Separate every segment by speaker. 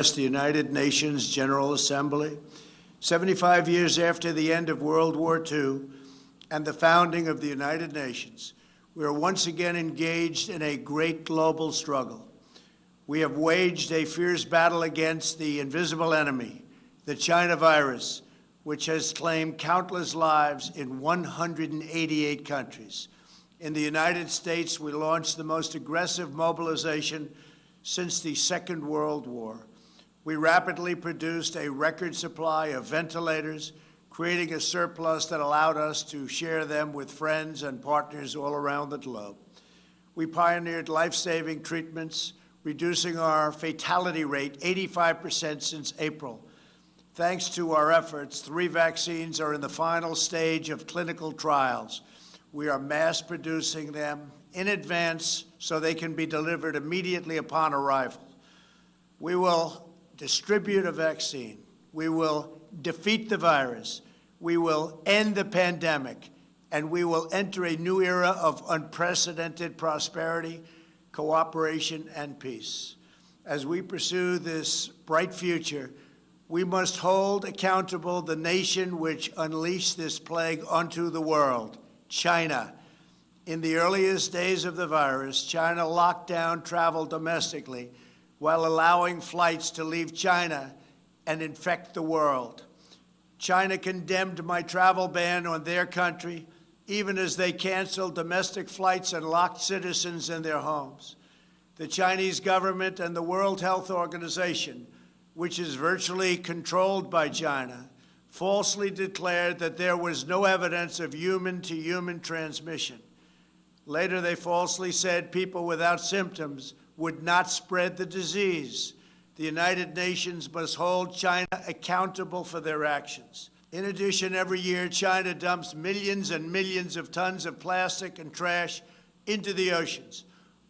Speaker 1: The United Nations General Assembly, 75 years after the end of World War II and the founding of the United Nations, we are once again engaged in a great global struggle. We have waged a fierce battle against the invisible enemy, the China virus, which has claimed countless lives in 188 countries. In the United States, we launched the most aggressive mobilization since the Second World War. We rapidly produced a record supply of ventilators, creating a surplus that allowed us to share them with friends and partners all around the globe. We pioneered life-saving treatments, reducing our fatality rate 85% since April. Thanks to our efforts, 3 vaccines are in the final stage of clinical trials. We are mass producing them in advance so they can be delivered immediately upon arrival. We will distribute a vaccine. We will defeat the virus. We will end the pandemic. And we will enter a new era of unprecedented prosperity, cooperation, and peace. As we pursue this bright future, we must hold accountable the nation which unleashed this plague onto the world, China. In the earliest days of the virus, China locked down travel domestically, while allowing flights to leave China and infect the world. China condemned my travel ban on their country, even as they canceled domestic flights and locked citizens in their homes. The Chinese government and the World Health Organization, which is virtually controlled by China, falsely declared that there was no evidence of human-to-human transmission. Later, they falsely said people without symptoms would not spread the disease. The United Nations must hold China accountable for their actions. In addition, every year, China dumps millions and millions of tons of plastic and trash into the oceans,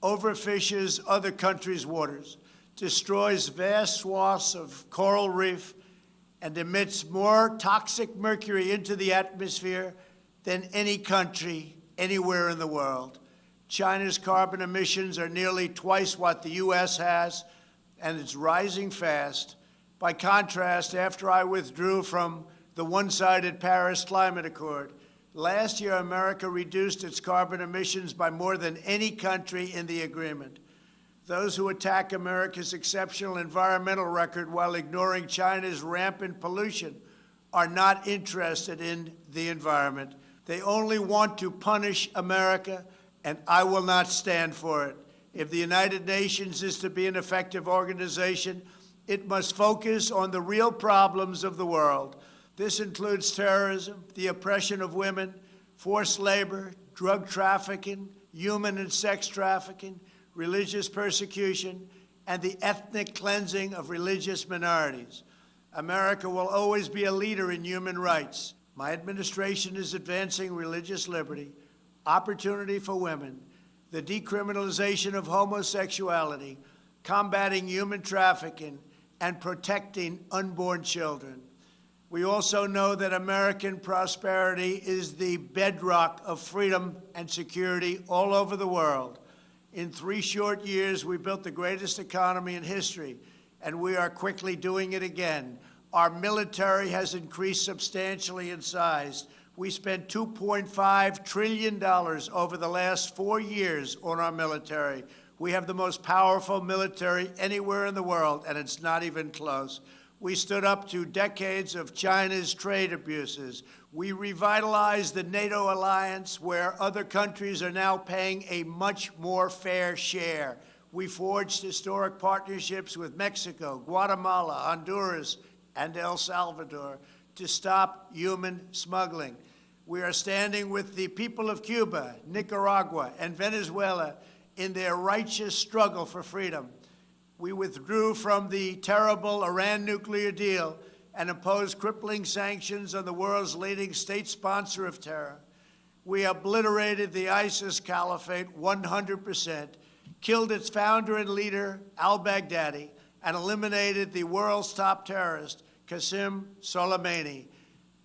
Speaker 1: overfishes other countries' waters, destroys vast swaths of coral reef, and emits more toxic mercury into the atmosphere than any country anywhere in the world. China's carbon emissions are nearly twice what the U.S. has, and it's rising fast. By contrast, after I withdrew from the one-sided Paris Climate Accord, last year America reduced its carbon emissions by more than any country in the agreement. Those who attack America's exceptional environmental record while ignoring China's rampant pollution are not interested in the environment. They only want to punish America, and I will not stand for it. If the United Nations is to be an effective organization, it must focus on the real problems of the world. This includes terrorism, the oppression of women, forced labor, drug trafficking, human and sex trafficking, religious persecution, and the ethnic cleansing of religious minorities. America will always be a leader in human rights. My administration is advancing religious liberty, opportunity for women, the decriminalization of homosexuality, combating human trafficking, and protecting unborn children. We also know that American prosperity is the bedrock of freedom and security all over the world. In 3 short years, we built the greatest economy in history, and we are quickly doing it again. Our military has increased substantially in size. We spent $2.5 trillion over the last 4 years on our military. We have the most powerful military anywhere in the world, and it's not even close. We stood up to decades of China's trade abuses. We revitalized the NATO alliance, where other countries are now paying a much more fair share. We forged historic partnerships with Mexico, Guatemala, Honduras, and El Salvador to stop human smuggling. We are standing with the people of Cuba, Nicaragua, and Venezuela in their righteous struggle for freedom. We withdrew from the terrible Iran nuclear deal and imposed crippling sanctions on the world's leading state sponsor of terror. We obliterated the ISIS caliphate 100%, killed its founder and leader, al-Baghdadi, and eliminated the world's top terrorist, Qasem Soleimani.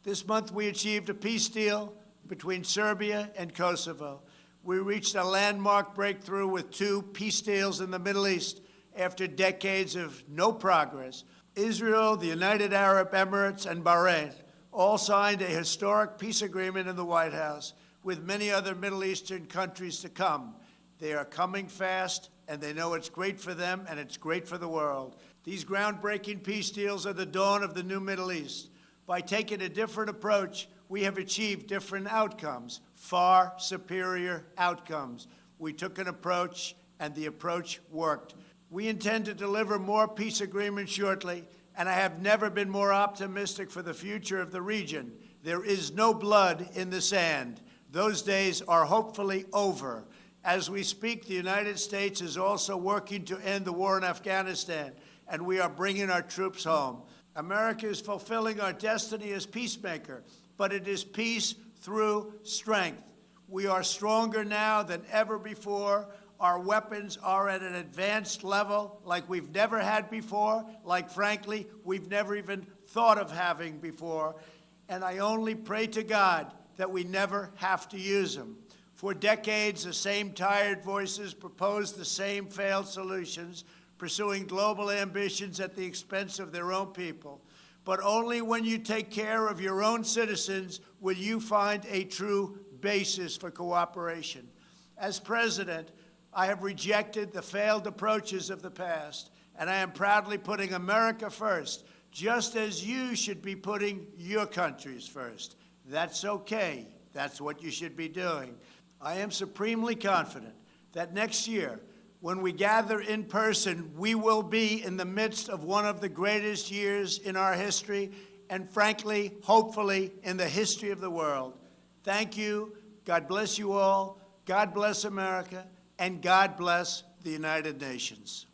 Speaker 1: This month, we achieved a peace deal between Serbia and Kosovo. We reached a landmark breakthrough with 2 peace deals in the Middle East, after decades of no progress. Israel, the United Arab Emirates, and Bahrain all signed a historic peace agreement in the White House, with many other Middle Eastern countries to come. They are coming fast, and they know it's great for them and it's great for the world. These groundbreaking peace deals are the dawn of the new Middle East. By taking a different approach, we have achieved different outcomes, far superior outcomes. We took an approach, and the approach worked. We intend to deliver more peace agreements shortly, and I have never been more optimistic for the future of the region. There is no blood in the sand. Those days are hopefully over. As we speak, the United States is also working to end the war in Afghanistan, and we are bringing our troops home. America is fulfilling our destiny as peacemaker, but it is peace through strength. We are stronger now than ever before. Our weapons are at an advanced level like we've never had before, like, frankly, we've never even thought of having before. And I only pray to God that we never have to use them. For decades, the same tired voices proposed the same failed solutions, pursuing global ambitions at the expense of their own people. But only when you take care of your own citizens will you find a true basis for cooperation. As president, I have rejected the failed approaches of the past, and I am proudly putting America first, just as you should be putting your countries first. That's okay. That's what you should be doing. I am supremely confident that next year, when we gather in person, we will be in the midst of one of the greatest years in our history, and frankly, hopefully, in the history of the world. Thank you. God bless you all. God bless America. And God bless the United Nations.